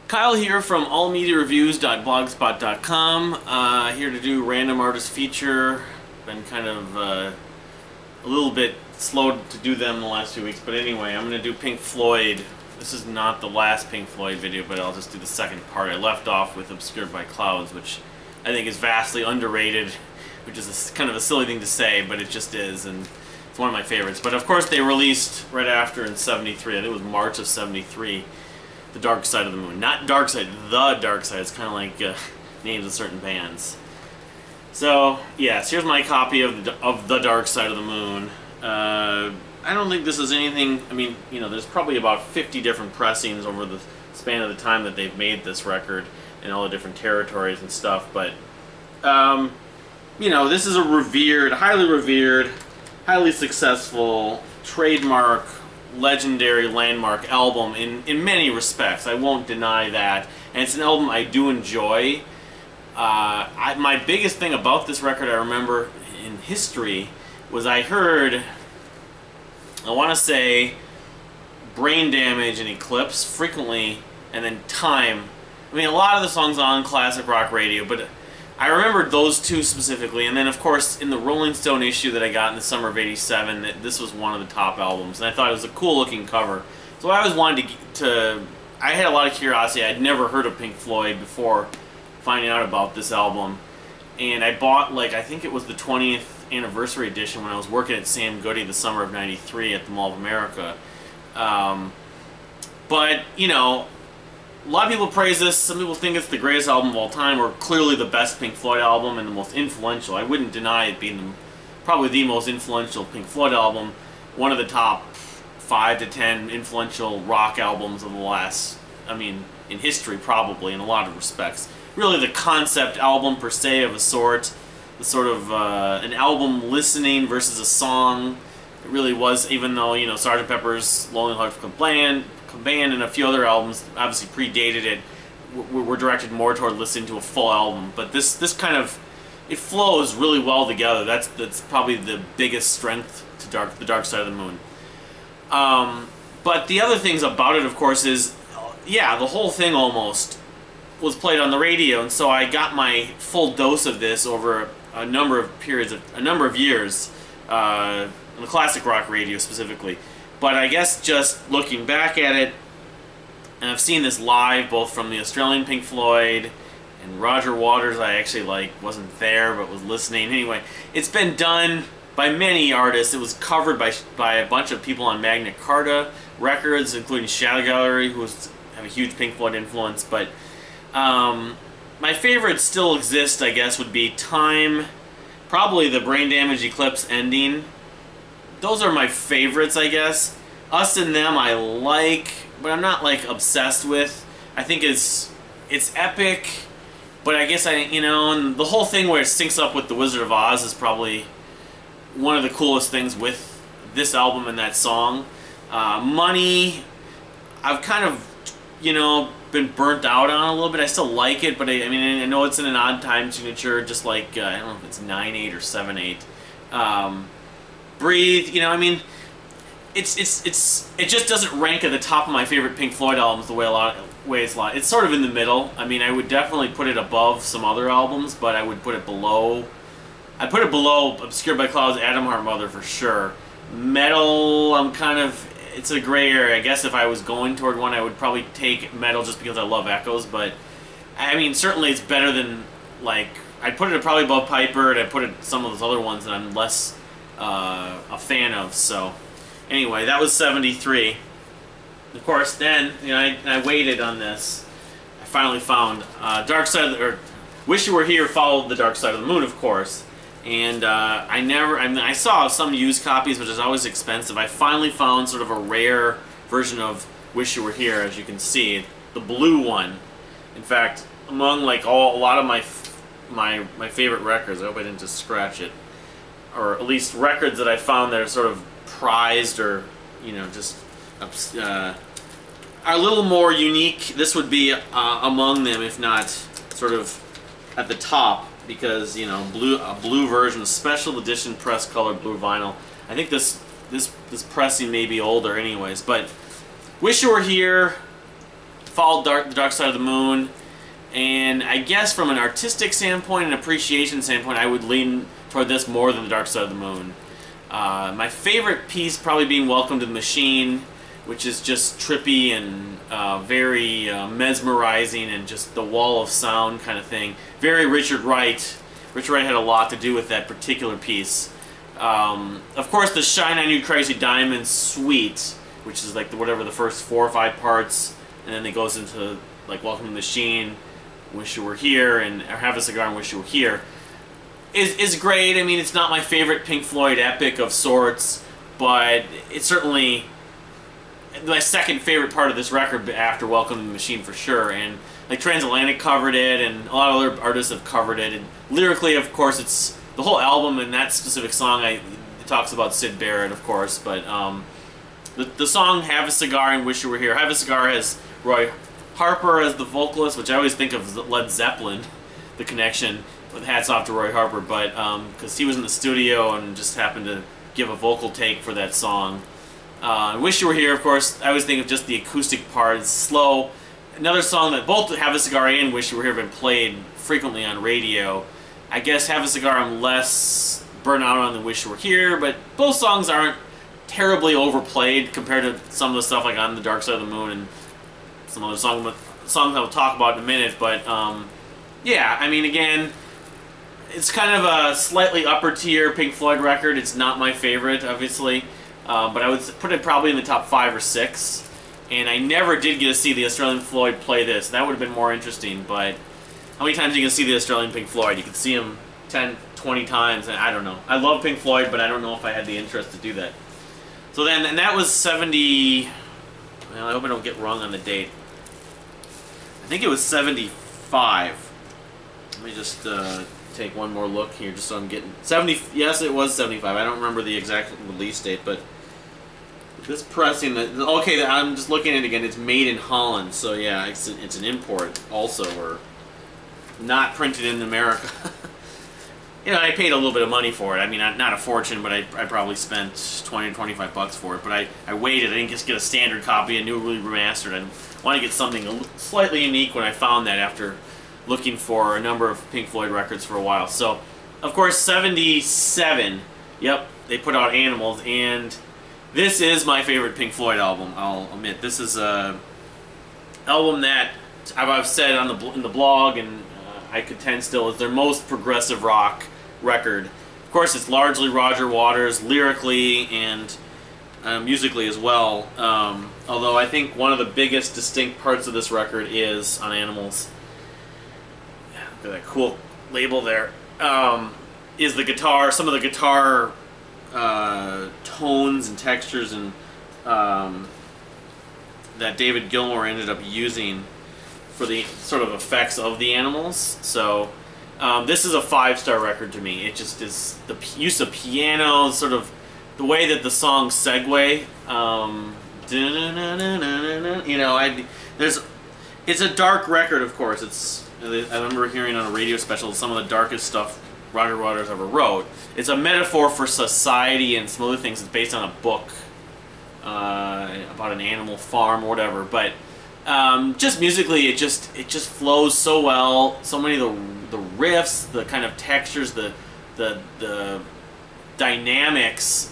Kyle here from allmediareviews.blogspot.com. Here to do random artist feature. Been kind of a little bit slow to do them the last 2 weeks, but anyway, I'm going to do Pink Floyd. This is not the last Pink Floyd video, but I'll just do the second part. I left off with Obscured by Clouds, which I think is vastly underrated, which is kind of a silly thing to say, but it just is, and it's one of my favorites. But of course, they released right after in '73. I think it was March of '73. The Dark Side of the Moon. Not Dark Side, The Dark Side. It's kind of like names of certain bands. So, yes, here's my copy of the Dark Side of the Moon. I don't think this is anything, I mean, you know, there's probably about 50 different pressings over the span of the time that they've made this record in all the different territories and stuff, but, you know, this is a revered, highly successful, trademark, legendary landmark album in many respects. I won't deny that, and it's an album I do enjoy. My biggest thing about this record, I remember in history, was I heard, I want to say, Brain Damage and Eclipse frequently, and then Time. I mean, a lot of the songs on classic rock radio, but I remembered those two specifically, and then of course in the Rolling Stone issue that I got in the summer of '87, this was one of the top albums, and I thought it was a cool looking cover. So I always wanted I had a lot of curiosity. I'd never heard of Pink Floyd before finding out about this album, and I bought, like, I think it was the 20th anniversary edition when I was working at Sam Goody the summer of '93 at the Mall of America. But, you know, a lot of people praise this. Some people think it's the greatest album of all time, or clearly the best Pink Floyd album and the most influential. I wouldn't deny it being probably the most influential Pink Floyd album. One of the top 5 to 10 influential rock albums of the last, I mean, in history probably, in a lot of respects. Really the concept album per se of a sort. The sort of an album listening versus a song. It really was, even though, you know, Sgt. Pepper's Lonely Hearts Club Band and a few other albums obviously predated it, were directed more toward listening to a full album. But this kind of, it flows really well together. That's probably the biggest strength to the Dark Side of the Moon. But the other things about it, of course, is, yeah, the whole thing almost was played on the radio, and so I got my full dose of this over a number of years, on the classic rock radio specifically. But I guess just looking back at it, and I've seen this live both from the Australian Pink Floyd and Roger Waters. I actually wasn't there but was listening. Anyway, it's been done by many artists. It was covered by a bunch of people on Magna Carta Records, including Shadow Gallery, who have a huge Pink Floyd influence. But my favorites still exist, I guess, would be Time, probably the Brain Damage Eclipse ending. Those are my favorites, I guess. Us and Them I like, but I'm not obsessed with. I think it's epic, but I guess and the whole thing where it syncs up with The Wizard of Oz is probably one of the coolest things with this album and that song. Money, I've kind of, been burnt out on a little bit. I still like it, but I know it's in an odd time signature, just like, I don't know if it's 9/8 or 7/8. Breathe, it just doesn't rank at the top of my favorite Pink Floyd albums the way it's sort of in the middle. I would definitely put it above some other albums, but I would put it below. I'd put it below Obscured by Clouds, Atom Heart Mother for sure. Metal, it's a gray area. I guess if I was going toward one, I would probably take metal just because I love Echoes, but certainly it's better than, I'd put it probably above Piper, and I'd put it some of those other ones that I'm less a fan of. So anyway, that was '73. Of course, then I waited on this. I finally found Dark Side or Wish You Were Here followed the Dark Side of the Moon, of course. And I saw some used copies, which is always expensive. I finally found sort of a rare version of Wish You Were Here, as you can see, the blue one. In fact, among a lot of my favorite records, I hope I didn't just scratch it, or at least records that I found that are sort of prized or, just are a little more unique. This would be among them, if not sort of at the top, because, a blue version, a special edition press color blue vinyl. I think this pressing may be older anyways, but Wish You Were Here followed the Dark Side of the Moon, and I guess from an artistic standpoint and appreciation standpoint, I would lean toward this more than the Dark Side of the Moon. My favorite piece probably being Welcome to the Machine, which is just trippy and very mesmerizing, and just the wall of sound kind of thing. Very Richard Wright. Richard Wright had a lot to do with that particular piece. Of course, the Shine On You Crazy Diamond Suite, which is like whatever the first 4 or 5 parts, and then it goes into like Welcome to the Machine, Wish You Were Here, and or Have a Cigar and Wish You Were Here, is great. I mean, it's not my favorite Pink Floyd epic of sorts, but it's certainly my second favorite part of this record after Welcome to the Machine for sure. And like Transatlantic covered it, and a lot of other artists have covered it. And lyrically, of course, it's the whole album, and that specific song it talks about Syd Barrett, of course. But the song Have a Cigar and Wish You Were Here. Have a Cigar has Roy Harper as the vocalist, which I always think of as Led Zeppelin, the connection. With hats off to Roy Harper, but because he was in the studio and just happened to give a vocal take for that song. Wish You Were Here, of course, I always think of just the acoustic part. It's slow. Another song that both Have a Cigar and Wish You Were Here have been played frequently on radio. I guess Have a Cigar I'm less burnt out on than Wish You Were Here, but both songs aren't terribly overplayed compared to some of the stuff like On the Dark Side of the Moon and some other songs I'll talk about in a minute. But yeah, I mean, again, it's kind of a slightly upper tier Pink Floyd record. It's not my favorite, obviously, but I would put it probably in the top 5 or 6. And I never did get to see the Australian Floyd play this. That would have been more interesting, but how many times are you going to see the Australian Pink Floyd? You can see them 10, 20 times, and I don't know. I love Pink Floyd, but I don't know if I had the interest to do that. So then, and that was 70... Well, I hope I don't get wrong on the date. I think it was 75. Let me just take one more look here, just so I'm getting 70. Yes, it was 75. I don't remember the exact release date, but this pressing. Okay, I'm just looking at it again. It's made in Holland, so yeah, it's an import also, or not printed in America. You know, I paid a little bit of money for it. I mean, not a fortune, but I probably spent 20 to 25 bucks for it. But I waited. I didn't just get a standard copy, a newly remastered. I wanted to get something slightly unique when I found that after looking for a number of Pink Floyd records for a while. So, of course, 77. Yep, they put out Animals, and this is my favorite Pink Floyd album. I'll admit, this is a album that I've said on in the blog, and I contend still is their most progressive rock record. Of course, it's largely Roger Waters lyrically and musically as well. Although I think one of the biggest distinct parts of this record is on Animals. Look at that cool label there. Is the guitar, some of the guitar tones and textures and that David Gilmour ended up using for the sort of effects of the Animals. So this is a 5-star record to me. It just is the use of piano, sort of the way that the songs segue. You know, it's a dark record, of course. I remember hearing on a radio special some of the darkest stuff Roger Waters ever wrote. It's a metaphor for society and some other things. It's based on a book about an animal farm or whatever. But just musically, it just flows so well. So many of the riffs, the kind of textures, the dynamics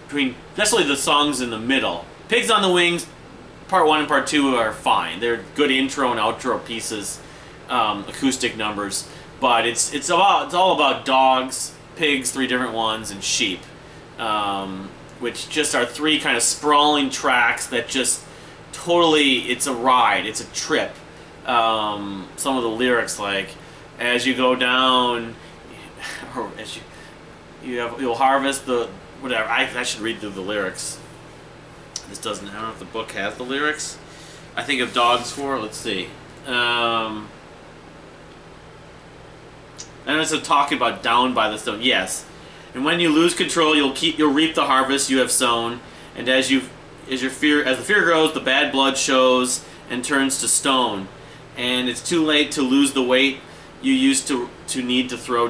between, especially the songs in the middle. Pigs on the Wings, part 1 and part 2 are fine. They're good intro and outro pieces. Acoustic numbers, but it's all about dogs, pigs, 3 different ones, and sheep, which just are 3 kind of sprawling tracks that just totally, it's a ride, it's a trip. Some of the lyrics, like as you go down, or as you'll harvest the whatever. I should read through the lyrics. This doesn't. I don't know if the book has the lyrics. I think of dogs for. Let's see. And it's talking about down by the stone. Yes, and when you lose control, you'll reap the harvest you have sown. And as the fear grows, the bad blood shows and turns to stone. And it's too late to lose the weight you used to need to throw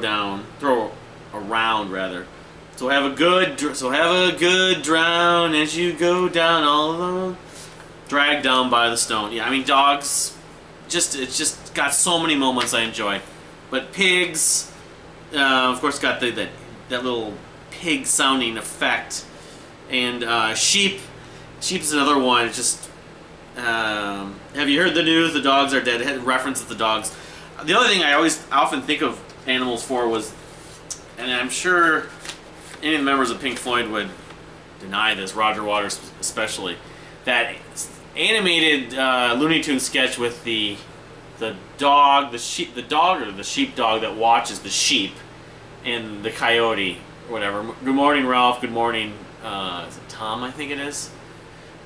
around rather. So have a good drown as you go down all alone. Dragged Down by the Stone. Yeah, I mean, Dogs, it's just got so many moments I enjoy. But Pigs, of course, got that little pig sounding effect. And Sheep. Sheep's another one. It's just, have you heard the news? The dogs are dead. It references the dogs. The other thing I often think of Animals for was, and I'm sure any of the members of Pink Floyd would deny this, Roger Waters especially, that animated Looney Tunes sketch with the dog, the sheepdog that watches the sheep, and the coyote, or whatever. Good morning, Ralph. Good morning. Is it Tom? I think it is.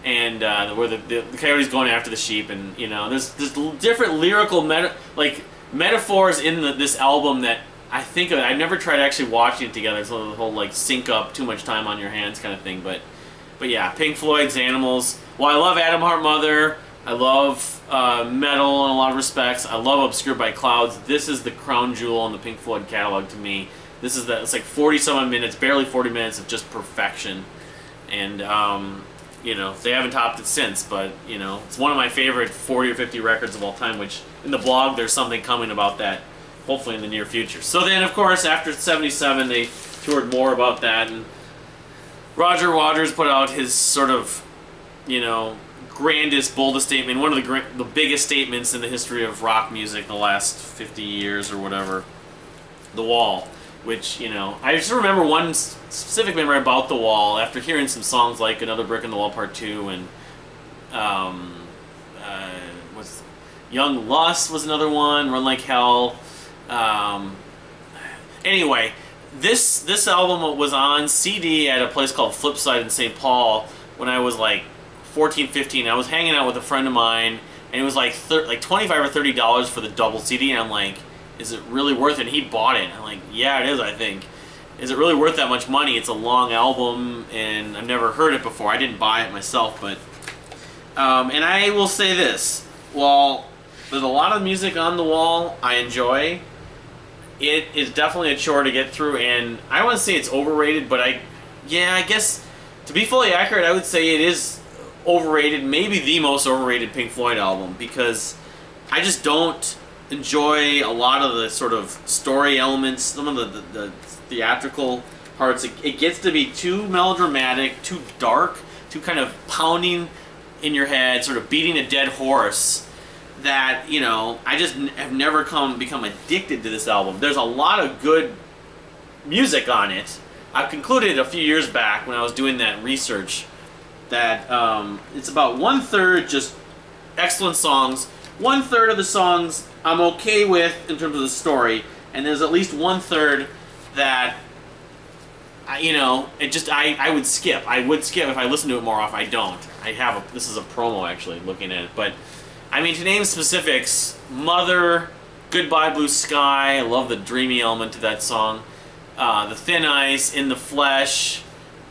And where the coyote's going after the sheep, and there's different lyrical metaphors in this album that I think of. I've never tried actually watching it together. It's the whole sync up, too much time on your hands kind of thing. But yeah, Pink Floyd's Animals. Well, I love Atom Heart Mother. I love metal in a lot of respects. I love Obscured by Clouds. This is the crown jewel in the Pink Floyd catalog to me. This is it's like 40-some minutes, barely 40 minutes of just perfection. And they haven't topped it since, but it's one of my favorite 40 or 50 records of all time, which in the blog there's something coming about that, hopefully in the near future. So then, of course, after 77, they toured more about that, and Roger Waters put out his sort of, grandest, boldest statement, one of the biggest statements in the history of rock music in the last 50 years or whatever, The Wall, which, I just remember one specific memory about The Wall after hearing some songs like Another Brick in the Wall Part 2 and was Young Lust was another one, Run Like Hell. Anyway, this album was on CD at a place called Flipside in St. Paul when I was like 14, 15. I was hanging out with a friend of mine, and it was like $25 or $30 for the double CD, and I'm like, is it really worth it? And he bought it. I'm like, yeah, it is, I think. Is it really worth that much money? It's a long album, and I've never heard it before. I didn't buy it myself, but... and I will say this. While there's a lot of music on The Wall I enjoy, it is definitely a chore to get through, and I don't want to say it's overrated, but I guess, to be fully accurate, I would say it is overrated, maybe the most overrated Pink Floyd album, because I just don't enjoy a lot of the sort of story elements, some of the theatrical parts. It gets to be too melodramatic, too dark, too kind of pounding in your head, sort of beating a dead horse, that, I just have never become addicted to this album. There's a lot of good music on it. I've concluded a few years back when I was doing that research that it's about 1/3 just excellent songs, 1/3 of the songs I'm okay with in terms of the story, and there's at least 1/3 that I would skip. I would skip if I listened to it more often. I don't. This is a promo actually, looking at it, but I mean, to name specifics, Mother, Goodbye Blue Sky, I love the dreamy element to that song. The Thin Ice, In the Flesh.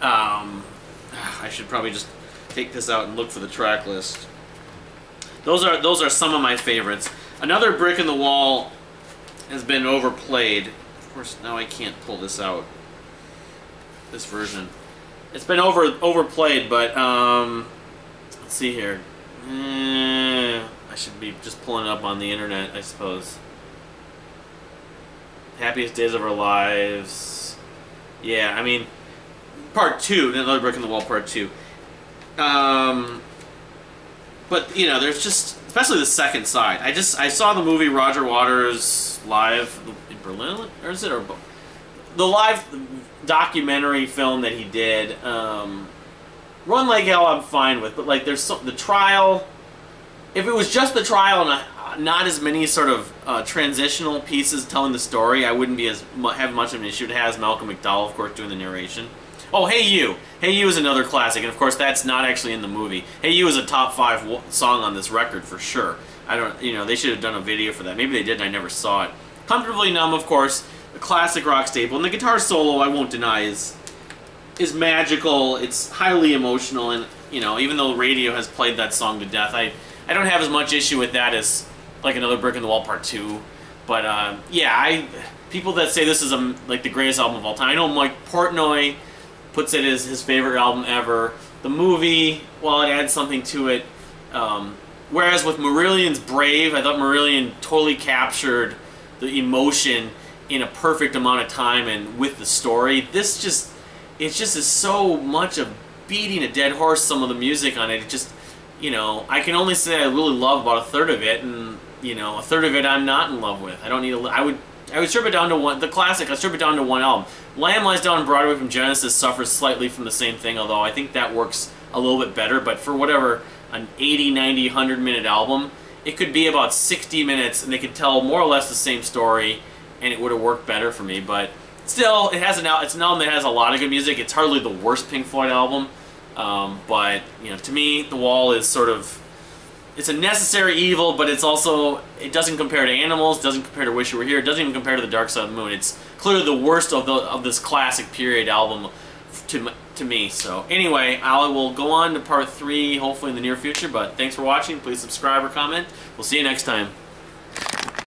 I should probably just take this out and look for the track list. Those are some of my favorites. Another Brick in the Wall has been overplayed. Of course, now I can't pull this out. This version. It's been overplayed, but let's see here. I should be just pulling it up on the internet, I suppose. Happiest Days of Our Lives. Yeah, I mean, Part 2, Another Brick in the Wall Part 2. But, there's just, especially the second side. I saw the movie Roger Waters live in Berlin, or is it? Or the live documentary film that he did. Run Like Hell I'm fine with, but there's the trial. If it was just the trial and not as many sort of transitional pieces telling the story, I wouldn't have much of an issue. It has Malcolm McDowell, of course, doing the narration. Oh, Hey You! Hey You is another classic, and of course that's not actually in the movie. Hey You is a top 5 song on this record for sure. They should have done a video for that. Maybe they did and I never saw it. Comfortably Numb, of course, the classic rock staple, and the guitar solo, I won't deny, is magical. It's highly emotional, and even though radio has played that song to death, I don't have as much issue with that as Another Brick in the Wall Part 2. But people that say this is the greatest album of all time. I know Mike Portnoy puts it as his favorite album ever. The movie, while it adds something to it, Whereas with Marillion's Brave, I thought Marillion totally captured the emotion in a perfect amount of time and with the story. This just, it just is so much of beating a dead horse. Some of the music on it, it just, you know, I can only say I really love about a third of it, and you know, a third of it I'm not in love with. I don't need a. I would strip it down to one. The classic, I strip it down to one album. Lamb Lies Down on Broadway from Genesis suffers slightly from the same thing, although I think that works a little bit better. But for whatever, an 80, 90, 100-minute album, it could be about 60 minutes, and they could tell more or less the same story, and it would have worked better for me. But still, it's an album that has a lot of good music. It's hardly the worst Pink Floyd album, but you know, to me, The Wall is sort of, it's a necessary evil, but it's also, it doesn't compare to Animals, doesn't compare to Wish You Were Here, it doesn't even compare to The Dark Side of the Moon. It's clearly the worst of this classic period album to me. So anyway, I will go on to part 3 hopefully in the near future, but thanks for watching. Please subscribe or comment. We'll see you next time.